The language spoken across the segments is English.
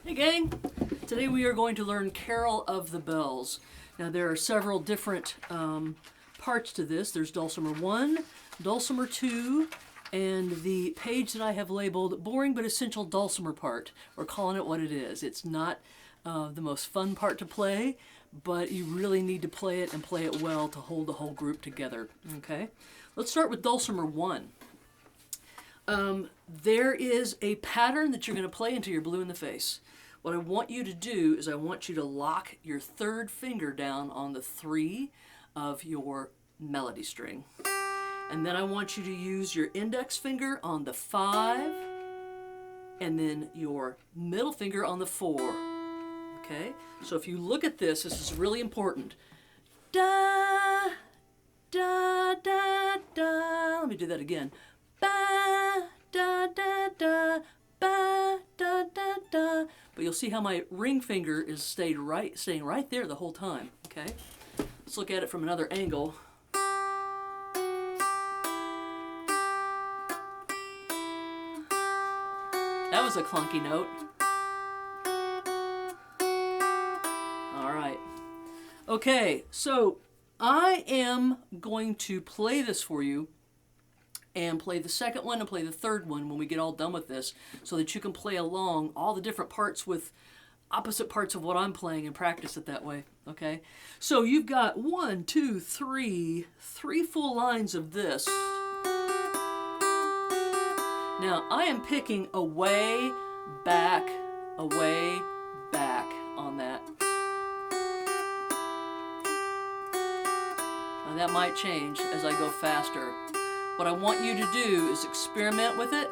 Hey gang! Today we are going to learn Carol of the Bells. Now there are several different parts to this. There's dulcimer 1, dulcimer 2, and the page that I have labeled boring but essential dulcimer part. We're calling it what it is. It's not the most fun part to play, but you really need to play it and play it well to hold the whole group together. Okay? Let's start with dulcimer 1. There is a pattern that you're going to play until you're blue in the face. What I want you to do is I want you to lock your third finger down on the 3 of your melody string. And then I want you to use your index finger on the 5 and then your middle finger on the 4. Okay? So if you look at this, this is really important. Da, da, da, da. Let me do that again. Ba, da, da, da, ba, da, da, da. But you'll see how my ring finger is staying right there the whole time. Okay? Let's look at it from another angle. That was a clunky note. All right. Okay, so I am going to play this for you and play the second one and play the third one when we get all done with this so that you can play along all the different parts with opposite parts of what I'm playing and practice it that way, okay? So you've got 3 full lines of this. Now I am picking away, back on that. Now that might change as I go faster. What I want you to do is experiment with it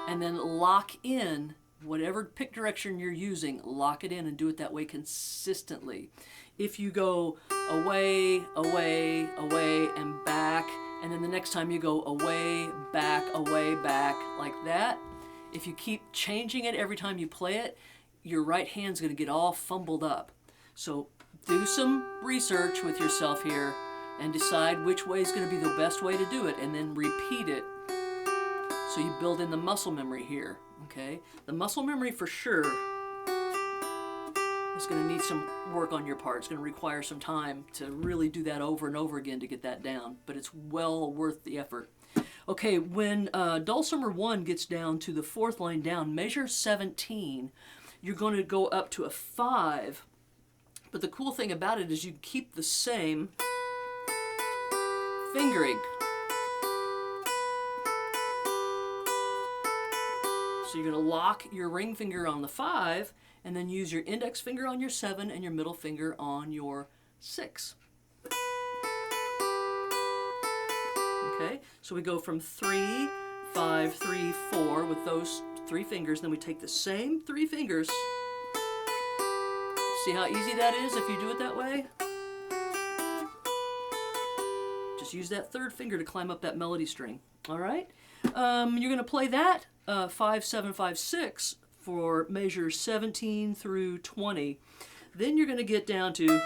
and then lock in whatever pick direction you're using, lock it in and do it that way consistently. If you go away, away, away, and back, and then the next time you go away, back, like that, if you keep changing it every time you play it, your right hand's going to get all fumbled up. So do some research with yourself here and decide which way is going to be the best way to do it, and then repeat it so you build in the muscle memory here, okay? The muscle memory for sure is going to need some work on your part. It's going to require some time to really do that over and over again to get that down, but it's well worth the effort. Okay, when dulcimer 1 gets down to the 4th line down, measure 17, you're going to go up to a 5, but the cool thing about it is you keep the same fingering. So you're going to lock your ring finger on the 5 and then use your index finger on your 7 and your middle finger on your 6. Okay, so we go from 3, 5, 3, 4 with those 3 fingers, then we take the same 3 fingers. See how easy that is if you do it that way? Just use that 3rd finger to climb up that melody string. All right? You're going to play that 5, 7, 5, 6 for measures 17 through 20. Then you're going to get down to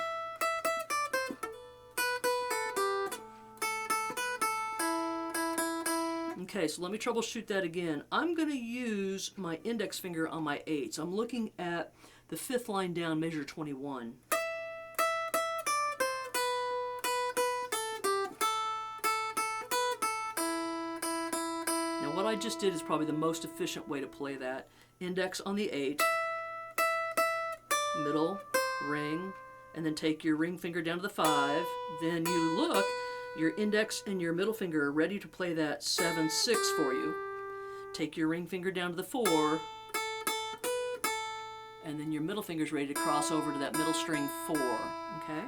okay, so let me troubleshoot that again. I'm going to use my index finger on my 8s. I'm looking at the 5th line down, measure 21. Now what I just did is probably the most efficient way to play that. Index on the 8, middle, ring, and then take your ring finger down to the 5. Then you look, your index and your middle finger are ready to play that 7, 6 for you. Take your ring finger down to the 4, and then your middle finger's ready to cross over to that middle string 4. Okay?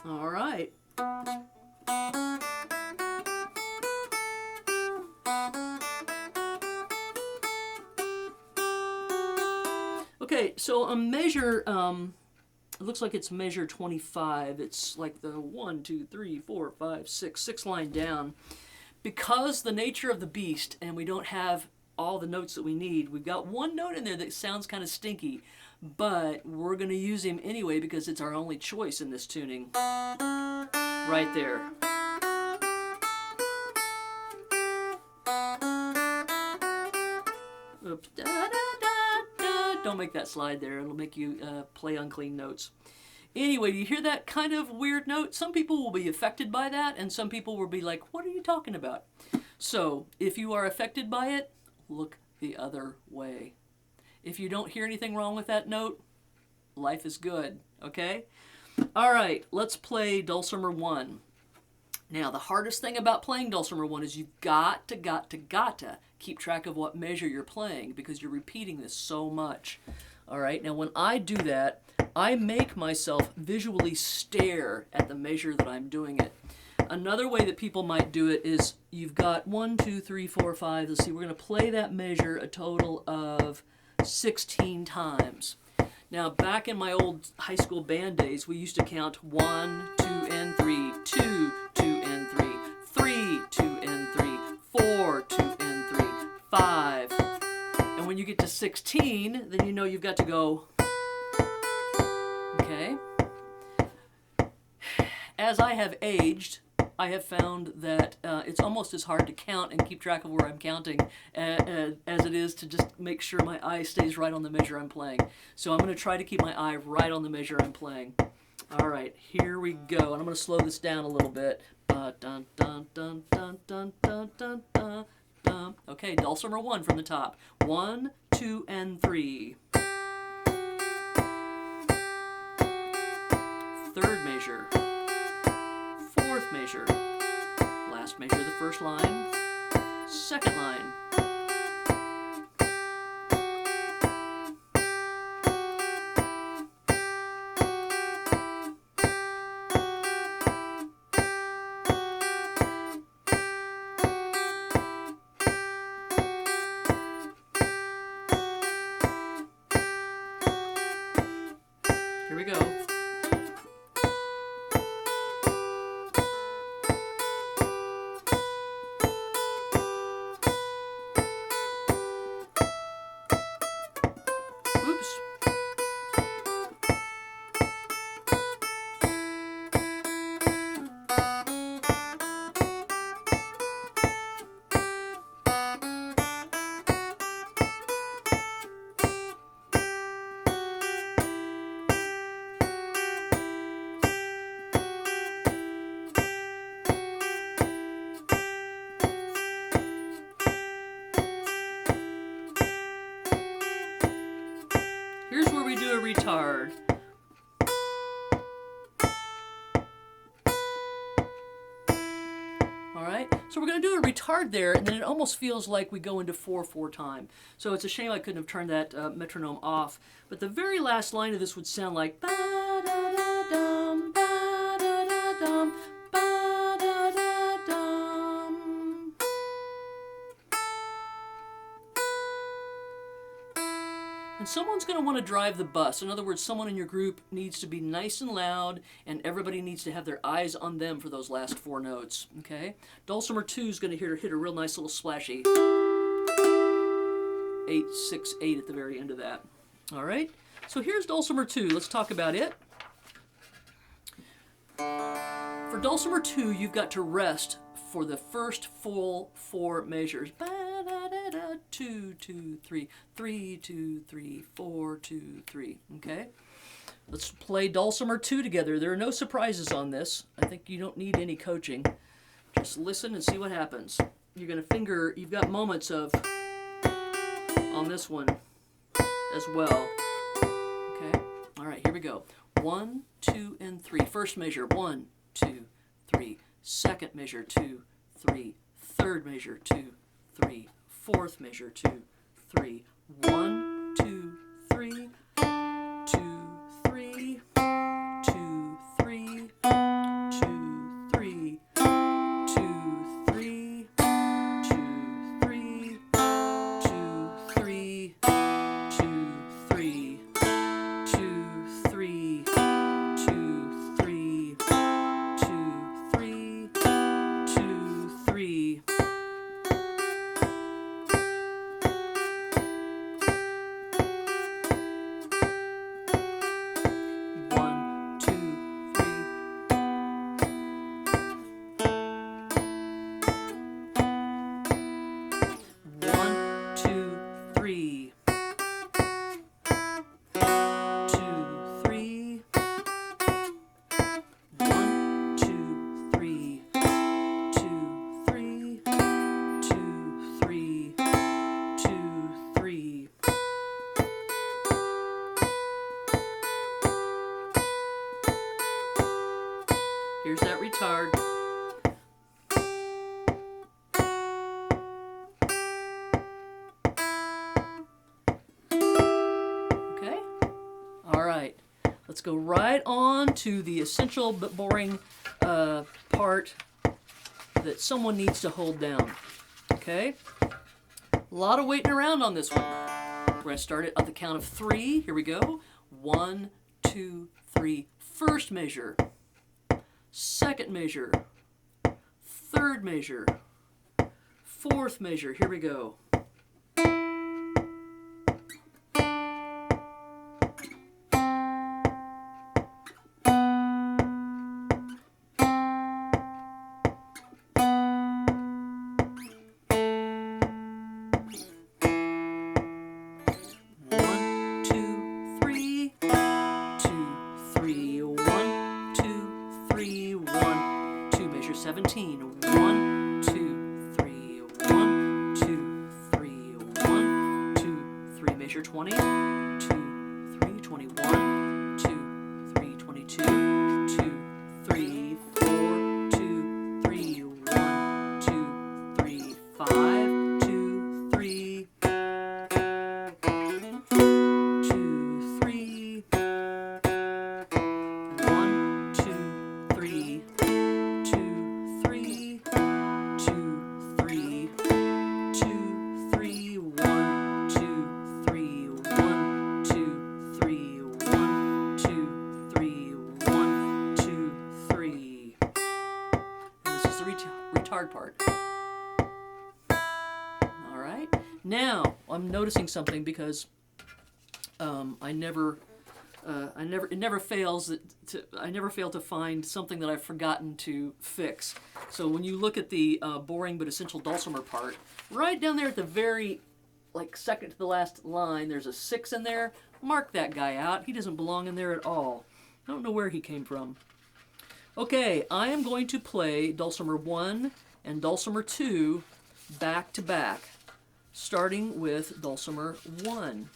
All right. Okay, so a measure, it looks like it's measure 25. It's like the 1, 2, 3, 4, 5, 6 line down. Because the nature of the beast, and we don't have all the notes that we need, we've got one note in there that sounds kind of stinky, but we're going to use him anyway because it's our only choice in this tuning. Right there. Oops. Da, da, da, da, Don't make that slide there. It'll make you play unclean notes. Anyway, do you hear that kind of weird note? Some people will be affected by that, and some people will be like, what are you talking about? So, if you are affected by it, look the other way. If you don't hear anything wrong with that note, life is good, okay? All right, let's play Dulcimer 1. Now, the hardest thing about playing Dulcimer 1 is you've got to keep track of what measure you're playing because you're repeating this so much. All right, now when I do that, I make myself visually stare at the measure that I'm doing it. Another way that people might do it is you've got 1, 2, 3, 4, 5. Let's see, we're going to play that measure a total of 16 times. Now, back in my old high school band days, we used to count 1, 2, and 3, 2, 2, and 3, 3, 2, and 3, 4, 2, and 3, 5. And when you get to 16, then you know you've got to go. Okay? As I have aged, I have found that it's almost as hard to count and keep track of where I'm counting as it is to just make sure my eye stays right on the measure I'm playing. So I'm going to try to keep my eye right on the measure I'm playing. All right, here we go. And I'm going to slow this down a little bit. Dun, dun, dun, dun, dun, dun, dun, dun, dun. Okay, Dulcimer 1 from the top. 1, 2, and 3. Third measure. Fourth measure. Last measure of the first line. Second line. Here we go. Oops. Here's where we do a retard. All right, so we're going to do a retard there, and then it almost feels like we go into 4/4 time. So it's a shame I couldn't have turned that metronome off. But the very last line of this would sound like ba-da-da-dum, ba-da-da-dum, ba-da-da-dum. And someone's going to want to drive the bus. In other words, someone in your group needs to be nice and loud, and everybody needs to have their eyes on them for those last 4 notes. Okay? Dulcimer 2 is going to hit a real nice little splashy 8, 6, 8 at the very end of that. All right? So here's Dulcimer 2. Let's talk about it. For Dulcimer 2, you've got to rest for the first full 4 measures. 2, 2, 3, 3, 2, 3, 4, 2, 3. Okay? Let's play Dulcimer 2 together. There are no surprises on this. I think you don't need any coaching. Just listen and see what happens. You're going to finger, you've got moments of on this one as well. Okay? All right, here we go. 1, 2, and 3. First measure, 1, 2, 3. Second measure, 2, 3. Third measure, 2, 3. Fourth measure, 2, 3. 1, 2, 3. 2, 3. 2, 3. 2, 3. 2, 3. 2, 3. 2, 3. 2, 3. 2, 3. 2, 3. 2, 3. 2, 3. Here's that retard. Okay? All right. Let's go right on to the essential but boring part that someone needs to hold down. Okay? A lot of waiting around on this one. We're going to start it at the count of 3. Here we go. 1, 2, 3. First measure. Second measure. Third measure. Fourth measure. Here we go. Measure 20, 2, 3, 21, 2, 3, 22, 2, 3, 4, 2, 3, 1, 2, 3, 5, 2, 3, 2, 3, 1, 2, 3, 2, 3, 2, 3, 2, 3, 1, 2, 3, 1, 2, 3, 1, 2, 3, 1, 2, 3. And this is the retard part. All right. Now I'm noticing something because it never fails I never fail to find something that I've forgotten to fix. So when you look at the boring but essential dulcimer part, right down there at the very second to the last line, there's a 6 in there. Mark that guy out. He doesn't belong in there at all. I don't know where he came from. Okay, I am going to play dulcimer 1 and dulcimer 2 back to back, starting with dulcimer 1.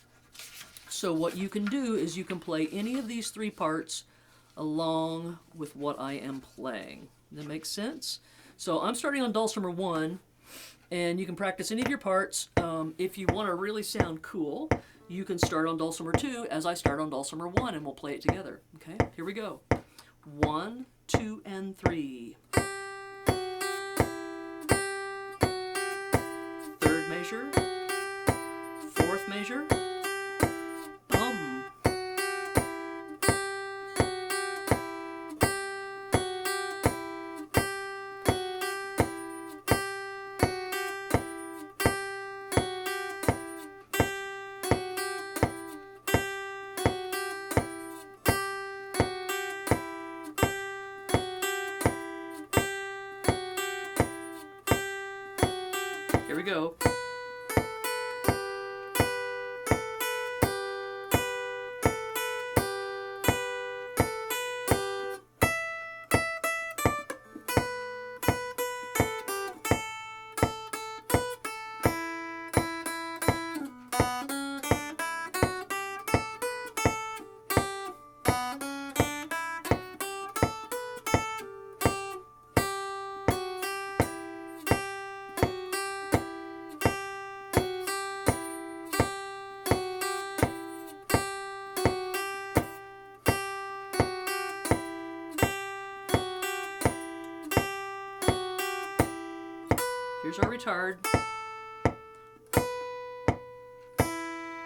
So what you can do is you can play any of these 3 parts along with what I am playing. Does that make sense? So I'm starting on dulcimer 1, and you can practice any of your parts. If you want to really sound cool, you can start on dulcimer 2 as I start on dulcimer 1, and we'll play it together. Okay, here we go. 1, 2, and 3. Third measure. Fourth measure. Here we go. Here's our retard.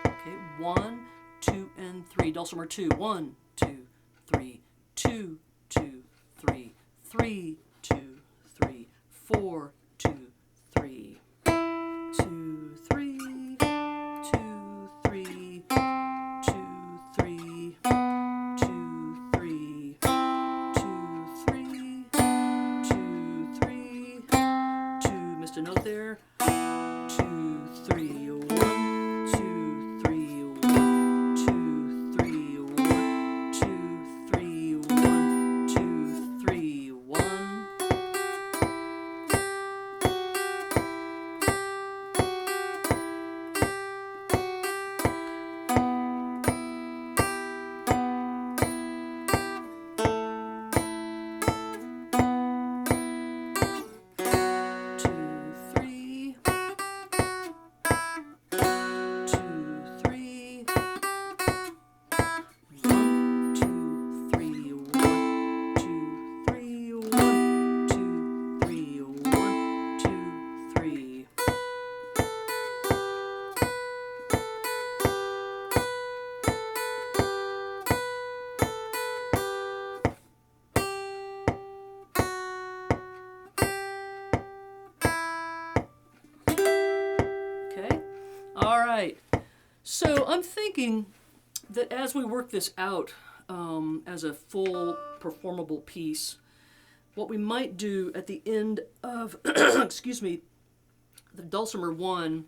Okay, 1, 2, and 3. Dulcimer 2. 1, 2, 3, 2, 2, 3, 3, 2, 3, 4, 2, 3, 2, 3, 2, 3, 2, 3, 2, 3, 2, 3, 2, 3, 2, missed a note there. 2, 3, 1, 2, 3, 1, 2, 3, 1, 2, 3, 1, 2, 3, 1. So I'm thinking that as we work this out as a full performable piece, what we might do at the end of, excuse me, the dulcimer 1,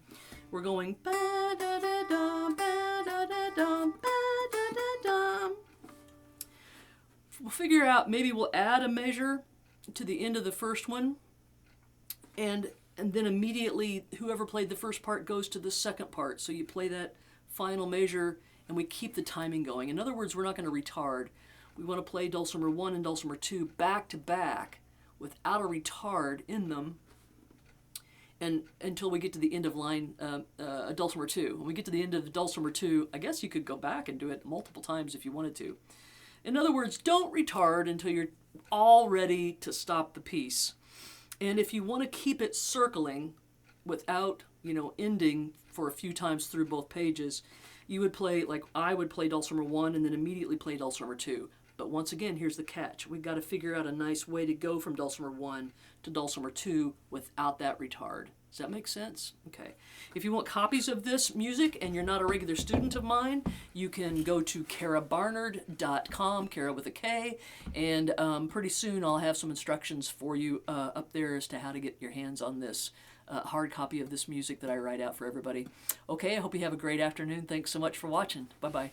we're going ba-da-da-dum, ba-da-da-dum, ba-da-da-dum. We'll figure out, maybe we'll add a measure to the end of the first one, and then immediately whoever played the first part goes to the second part. So you play that final measure and we keep the timing going. In other words, we're not going to retard. We want to play dulcimer 1 and dulcimer 2 back to back without a retard in them, and until we get to the end of line dulcimer 2. When we get to the end of the dulcimer 2, I guess you could go back and do it multiple times if you wanted to. In other words, don't retard until you're all ready to stop the piece. And if you want to keep it circling without, ending for a few times through both pages, you would play, like I would play dulcimer 1 and then immediately play dulcimer 2. But once again, here's the catch. We've got to figure out a nice way to go from dulcimer 1 to dulcimer 2 without that retard. Does that make sense? Okay. If you want copies of this music and you're not a regular student of mine, you can go to karabarnard.com, Kara with a K, and pretty soon I'll have some instructions for you up there as to how to get your hands on this hard copy of this music that I write out for everybody. Okay, I hope you have a great afternoon. Thanks so much for watching. Bye-bye.